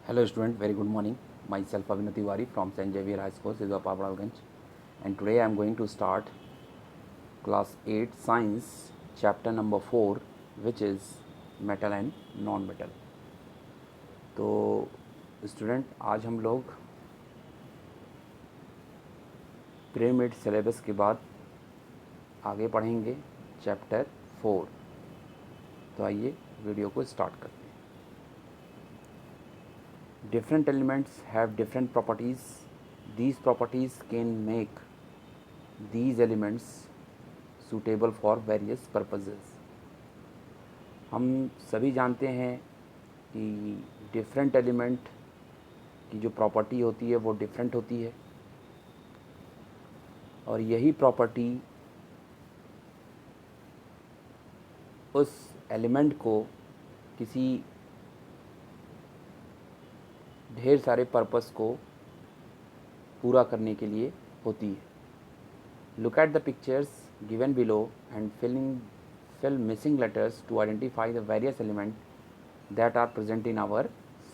Hello student, very good morning. Myself Abhinav Tiwari from St. Xavier High School, Sidwa Papadalganj, and today I am going to start class 8 science chapter number 4, which is metal and non-metal. तो student आज हम लोग pyramid syllabus के बाद आगे पढ़ेंगे chapter 4। तो आइए वीडियो को स्टार्ट करते हैं। Different elements have different properties. These properties can make these elements suitable for various purposes. हम सभी जानते हैं कि डिफरेंट एलिमेंट की जो प्रॉपर्टी होती है वो डिफरेंट होती है, और यही प्रॉपर्टी उस एलिमेंट को किसी ढेर सारे पर्पस को पूरा करने के लिए होती है। Look at the pictures given below and fill missing letters to identify the various elements that are present in our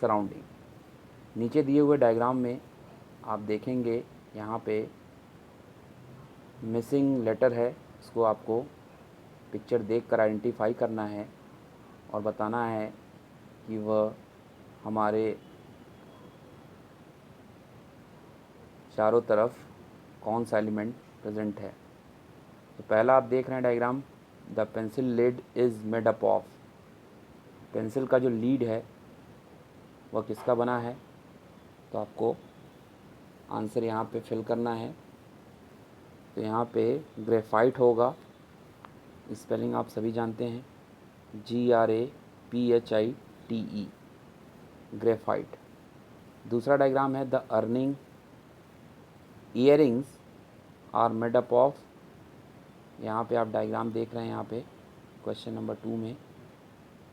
surrounding. नीचे दिए हुए डायग्राम में आप देखेंगे यहाँ पे मिसिंग लेटर है, इसको आपको पिक्चर देखकर आइडेंटिफाई करना है और बताना है कि वह हमारे चारों तरफ कौन सा एलिमेंट प्रेजेंट है। तो पहला आप देख रहे हैं diagram, the pencil lead is made up of. Pencil का जो लीड है वह किसका बना है, तो आपको आंसर यहाँ पे फिल करना है। तो यहाँ पे ग्रेफाइट होगा, स्पेलिंग आप सभी जानते हैं, GRAPHITE, ग्रेफाइट। दूसरा डायग्राम है the earning earrings are made up of. यहाँ पे आप डायग्राम देख रहे हैं, यहाँ पे क्वेश्चन नंबर 2 में,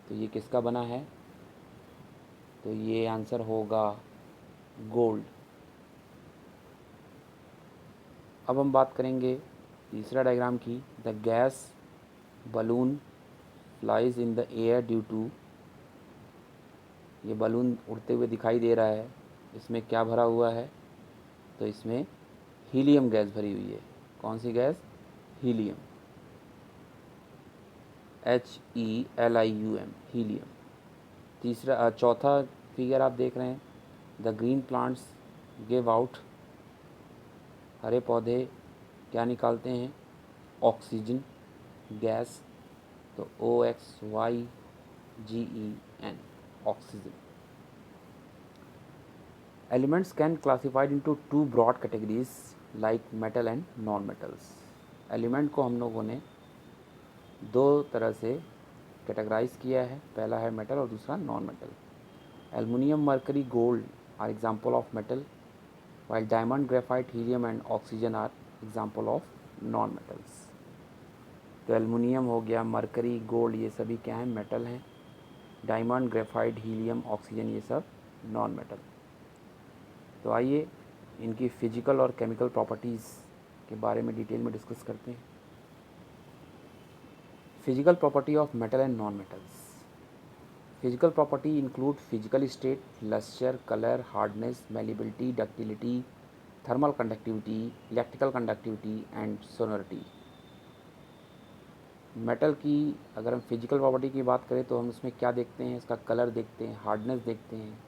तो ये किसका बना है, तो ये आंसर होगा गोल्ड। अब हम बात करेंगे तीसरा डायग्राम की, the gas balloon flies in the air due to. ये बलून उड़ते हुए दिखाई दे रहा है, इसमें क्या भरा हुआ है, तो इसमें हीलियम गैस भरी हुई है। कौन सी गैस, हीलियम, HELIUM, हीलियम। चौथा फिगर आप देख रहे हैं, the green plants give out. हरे पौधे क्या निकालते हैं, ऑक्सीजन गैस, तो OXYGEN, oxygen. Elements can classified into 2 broad categories like metal and non metals. Element को हम लोगों ने दो तरह से कैटेगराइज किया है, पहला है मेटल और दूसरा non metal. Aluminium, mercury, gold are example of metal, while diamond, graphite, helium and oxygen are example of non metals। तो एल्युमिनियम हो गया, मरकरी, गोल्ड, ये सभी क्या हैं, मेटल हैं। डायमंड, ग्रेफाइट, हीलियम, ऑक्सीजन, ये सब नॉन मेटल। तो आइए इनकी फिजिकल और केमिकल प्रॉपर्टीज़ के बारे में डिटेल में डिस्कस करते हैं। Physical property of metal and non metals. Physical property include physical state, lustre, colour, hardness, malleability, ductility, thermal conductivity, electrical conductivity and sonority. Metal की अगर हम फिजिकल प्रॉपर्टी की बात करें तो हम उसमें क्या देखते हैं, इसका कलर देखते हैं, हार्डनेस देखते हैं,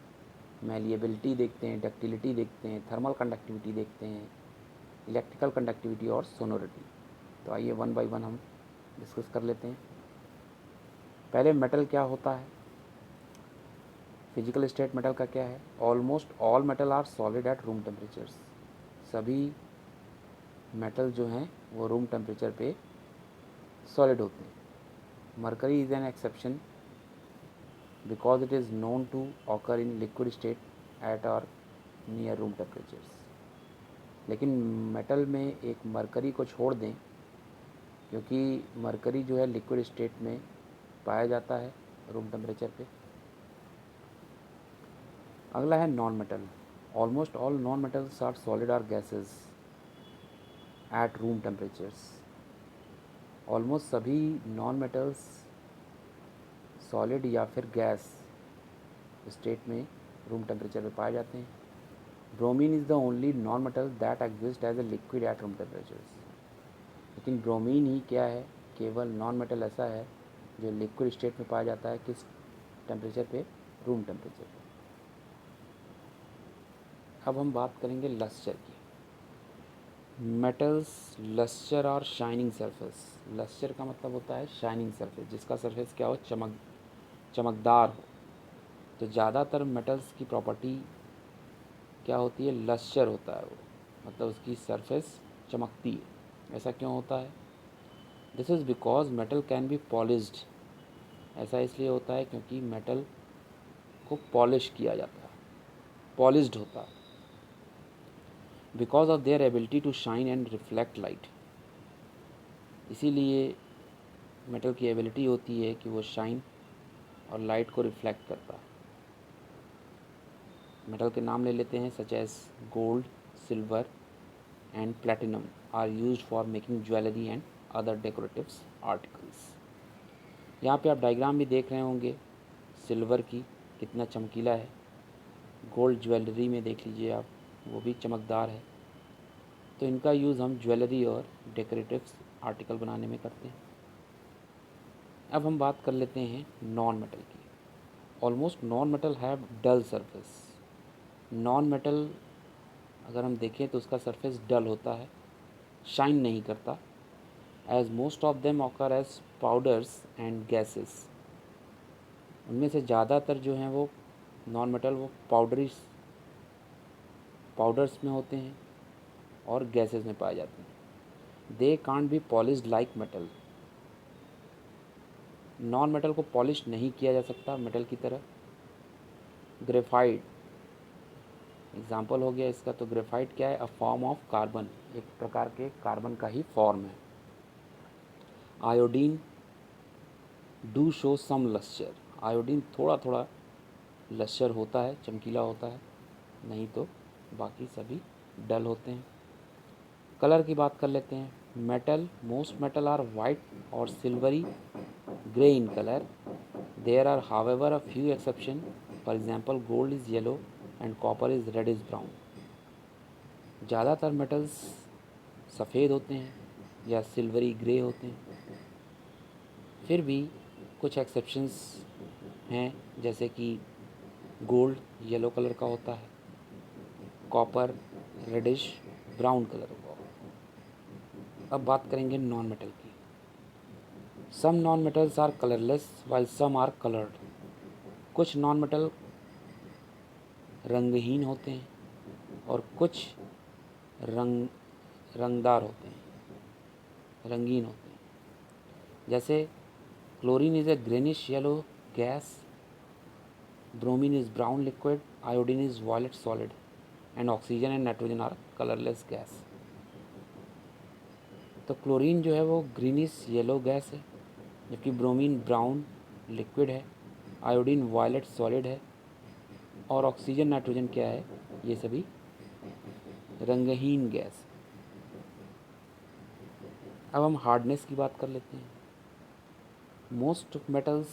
मेलिएबिलिटी देखते हैं, डक्टिलिटी देखते हैं, थर्मल कंडक्टिविटी देखते हैं, इलेक्ट्रिकल कंडक्टिविटी और सोनोरिटी। तो आइए वन बाय वन हम डिस्कस कर लेते हैं। पहले मेटल क्या होता है, फिजिकल स्टेट मेटल का क्या है, almost all metal are solid at room temperatures. सभी मेटल जो हैं वो रूम टेम्परेचर पे सॉलिड होते हैं। Mercury is an exception because it is known to occur in liquid state at or near room temperatures. लेकिन मेटल में एक मरकरी को छोड़ दें, क्योंकि मरकरी जो है लिक्विड स्टेट में पाया जाता है रूम टेम्परेचर पे। अगला है non metal. Almost all non metals are solid are gases at room temperatures. ऑलमोस्ट सभी नॉन मेटल्स सॉलिड या फिर गैस स्टेट में रूम टेम्परेचर पे पाए जाते हैं। Bromine is the only non metal that exist as a liquid at room temperature. लेकिन ब्रोमीन ही क्या है, केवल नॉन मेटल ऐसा है जो लिक्विड स्टेट में पाया जाता है। किस टेम्परेचर पे? रूम टेम्परेचर पे। अब हम बात करेंगे लस्चर की। मेटल्स लस्चर और शाइनिंग सरफेस। लस्चर का मतलब होता है शाइनिंग सरफेस, जिसका सरफेस क्या हो, चमकदार हो। तो ज़्यादातर मेटल्स की प्रॉपर्टी क्या होती है, लस्चर होता है वो, मतलब उसकी सरफेस चमकती है। ऐसा क्यों होता है? This is because metal can be polished. ऐसा इसलिए होता है क्योंकि मेटल को पॉलिश किया जाता है, पॉलिश्ड होता है, because of their ability to shine and reflect light. इसीलिए मेटल की एबिलिटी होती है कि वो शाइन और लाइट को रिफ्लेक्ट करता है। मेटल के नाम ले लेते हैं, such as gold, silver and platinum are used for making jewellery and other decorative articles. यहाँ पे आप डायग्राम भी देख रहे होंगे सिल्वर की, कितना चमकीला है। गोल्ड ज्वेलरी में देख लीजिए आप, वो भी चमकदार है। तो इनका यूज़ हम ज्वेलरी और डेकोरेटिव आर्टिकल बनाने में करते हैं। अब हम बात कर लेते हैं नॉन मेटल की। Almost non metal have dull surface. Non metal अगर हम देखें तो उसका सरफेस डल होता है, शाइन नहीं करता। As most of them occur as powders and gases. उनमें से ज़्यादातर जो हैं वो नॉन मेटल वो पाउडर्स में होते हैं और गैसेस में पाए जाते हैं। They can't be polished like metal. Non metal को पॉलिश नहीं किया जा सकता मेटल की तरह। ग्रेफाइट एग्जाम्पल हो गया इसका। तो ग्रेफाइट क्या है? अ फॉर्म ऑफ कार्बन, एक प्रकार के कार्बन का ही फॉर्म है। Iodine do show some lustre. Iodine थोड़ा थोड़ा लस्चर होता है, चमकीला होता है, नहीं तो बाकी सभी डल होते हैं। कलर की बात कर लेते हैं। Most metal are white or silvery grey in colour. There are however a few exception. For example gold is yellow and copper is red is brown. ज़्यादातर मेटल्स सफ़ेद होते हैं या सिल्वरी ग्रे होते हैं। फिर भी कुछ एक्सेप्शंस हैं, जैसे कि गोल्ड येलो कलर का होता है, कॉपर रेडिश ब्राउन कलर का। अब बात करेंगे नॉन मेटल की। Some non metals are colourless while some are coloured. कुछ नॉन मेटल रंगहीन होते हैं और कुछ रंगदार होते हैं, रंगीन होते हैं। जैसे chlorine is a greenish yellow gas, bromine is brown liquid, iodine is violet solid and oxygen and nitrogen are colourless gas. तो क्लोरीन जो है वो ग्रीनिश येलो गैस है, जबकि ब्रोमीन ब्राउन लिक्विड है, आयोडीन वॉयलेट सॉलिड है और oxygen nitrogen क्या है, ये सभी रंगहीन गैस। अब हम हार्डनेस की बात कर लेते हैं। Most metals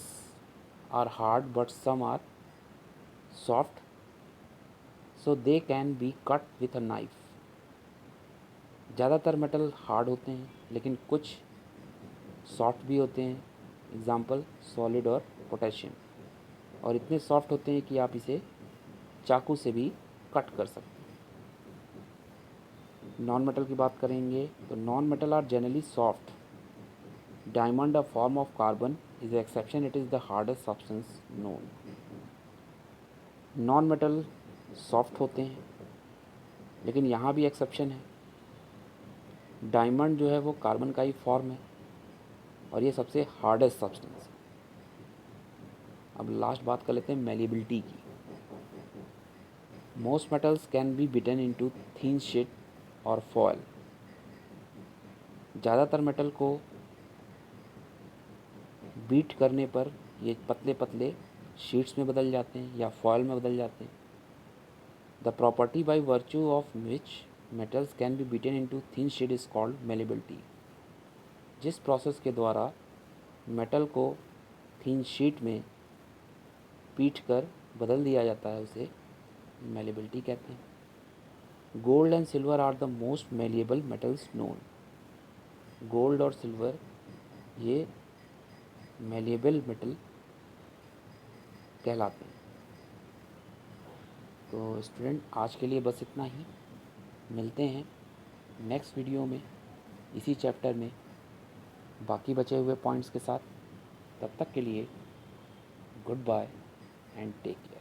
are hard but some are soft, so they can be cut with a knife. ज़्यादातर मेटल हार्ड होते हैं लेकिन कुछ सॉफ्ट भी होते हैं। एग्जाम्पल सॉलिड और पोटेशियम। और इतने सॉफ्ट होते हैं कि आप इसे चाकू से भी कट कर सकते हैं। नॉन मेटल की बात करेंगे तो non metal are generally soft. Diamond a form of carbon is exception, it is the hardest substance known. Non metal soft होते हैं लेकिन यहाँ भी एक्सेप्शन है। डायमंड जो है वो कार्बन का ही फॉर्म है और ये सबसे हार्डेस्ट सब्सटेंस है। अब लास्ट बात कर लेते हैं मेलिबिलिटी की। Most metals can be beaten into thin sheet or foil. ज़्यादातर मेटल को बीट करने पर ये पतले पतले शीट्स में बदल जाते हैं या फॉयल में बदल जाते हैं। The property by virtue of which metals can B beaten into thin sheet is called malleability. जिस प्रोसेस के द्वारा मेटल को थिन शीट में पीट कर बदल दिया जाता है उसे मेलेबिलिटी कहते हैं। Gold and silver are the most malleable metals known. Gold और सिल्वर ये मेलिएबल मेटल कहलाते हैं। तो स्टूडेंट आज के लिए बस इतना ही। मिलते हैं नेक्स्ट वीडियो में इसी चैप्टर में बाकी बचे हुए पॉइंट्स के साथ। तब तक के लिए goodbye and take care.